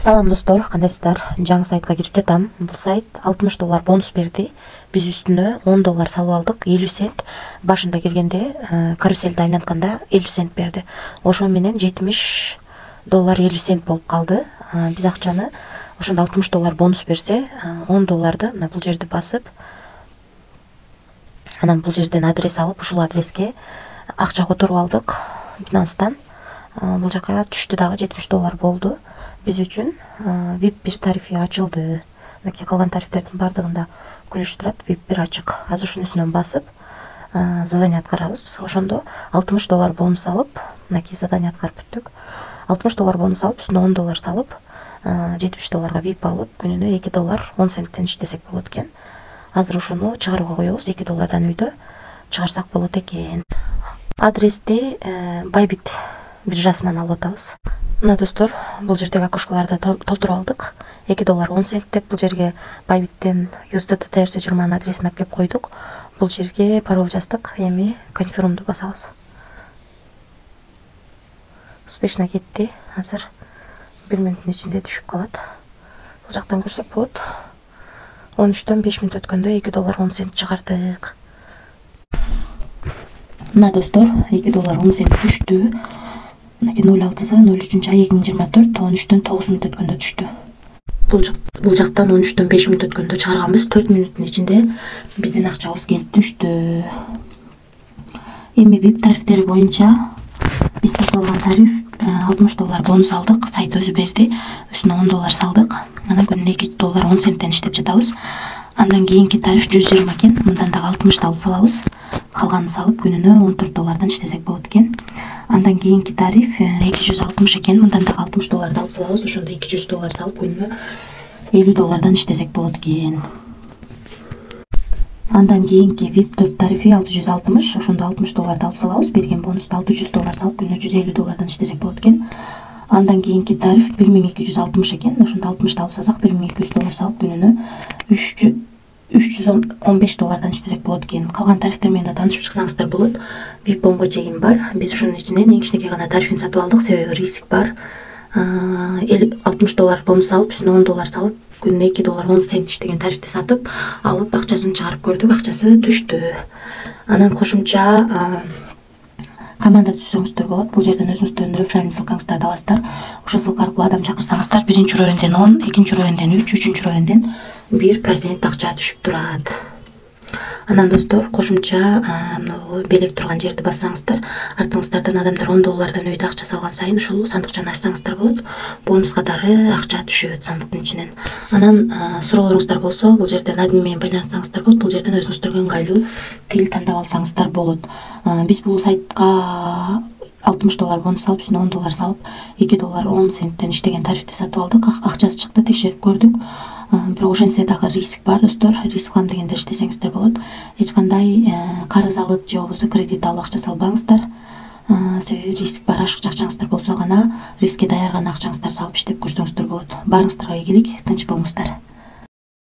Салам достор, кандайсыздар? Жаңы сайтка кирип жатам. Бул сайт $60 бонус берди. Биз үстүнө $10 салып алдык, 50 цент. Башында киргенде каруселди айлантканда 50 цент берди. Ошо менен $70 50 цент болуп калды. Биз акчаны ошондо $60 бонус берсе, $10 бул жерди басып, анан бул жерден адрес алып, ушул адреске акча которуп алдык Binance'дан. Бул жака түштү дагы $70 болду. Биз үчүн VIP 1 тарифи ачылды. Мынакей калган тарифтердин бардыгында күлүш турат. VIP 1 ачык. Азыр ушунусунан басып задание аткарабыз. Ошондо $60 бонус алып, мынакей задание аткарып бүттүк. $60 бонус алып, үстүнө $10 салып, $70 VIP алып, күнүнө $2.10 иштесек болот экен. Азыр ушуну чыгарууга коебуз. $2 үйдө чыгарсак болот экен. Адрести Bybit биржасынан алып атабыз. Мына достор, бул жердеги окошкаларды толтуруп алдык. $2.10 деп бул жерге Bybit'тен USDT TRC20 адресин алып кеп койдук. Бул жерге пароль жаздык. Эми конфирмду басабыз. Успешно кетти. Азыр 1 мүнөттүн ичинде түшүп калат. Бул жактан көрсөк болот. 13-төн 5 мүнөт өткөндө $2.10 чыгардык. Мына достор, $2.10 түштү. Мынакей 06-сы 03-ай 2024 13-төн 9 мүнөт өткөндө түштү. Бул жактан 13-төн 5 мүнөт өткөндө чыгарганбыз. 4 мүнөттүн ичинде биздин акчабыз келип түштү. Эми VIP тарифтери боюнча биз сатып алган тариф $60 бонус алдык. Сайт өзү берди. Үстүнө $10 салдык. Анан күнүнө $2.10 иштеп жатабыз. Андан кийинки тариф 120 экен. Мындан дагы 60 алып салабыз. Калганын салып күнүнө $14 иштесек болот экен. Андан кийинки тариф 260 экен. Мындан дагы $60 алып салабыз. Ошондо $200 салып күнүнө $50 иштесек болот экен. Андан кийинки VIP 4 тарифи 660. Ошондо $60 алып салабыз. Берген бонусту $600 салып күнүнө $150 иштесек болот экен. Андан кийинки тариф 1260 экен. Ошондо 60 алып салсак $1200 салып күнүнө $315 иштесек болот экен. Калган тарифтер менен да таанышып чыксаңыздар болот. VIP 10 чегим бар. Биз ушунун ичинен эң кичинекей гана тарифин сатып алдык, себеби риск бар. $60 бонус алып, үстүнө $10 салып, күнүнө $2.10 иштеген тарифти сатып алып, акчасын чыгарып көрдүк, акчасы түштү. Анан кошумча команда түзсөңүздөр болот. Бул жерден өзүңүздөрдүн реферальный ссылкаңыздарды аласыздар. Ошол ссылка аркылуу адам чакырсаңыздар, биринчи уровенден 10, экинчи уровенден 3, үчүнчү уровенден 1% акча түшүп турат. Анан достор, кошумча белек турган жерди бассаңыздар, артыңыздардан адамдар $10 өйдө акча салган сайын ушул сандыкчаны ачсаңыздар болот. Бонус катары акча түшөт сандыктын ичинен. Анан суроолоруңуздар болсо, бул жерден админ менен байланышсаңыздар болот. Бул жерден өзүңүздөргө ыңгайлуу тил тандап алсаңыздар болот. Биз бул сайтка $60 бонус алып, үстүнө $10 салып, $2.10 иштеген тарифти сатып алдык. Акчасы чыкты, текшерип көрдүк. Бирок ошентсе дагы риск бар, достор. Рисклам дегенде иштесеңиздер болот. Эч кандай карыз алып же болбосо кредит алып акча салбаңыздар. Себеби риск бар. Ашыкча акчаңыздар болсо гана рискке даяр гана акчаңыздар салып иштеп көрсөңүздөр болот. Баарыңыздарга ийгилик, тынч болуңуздар.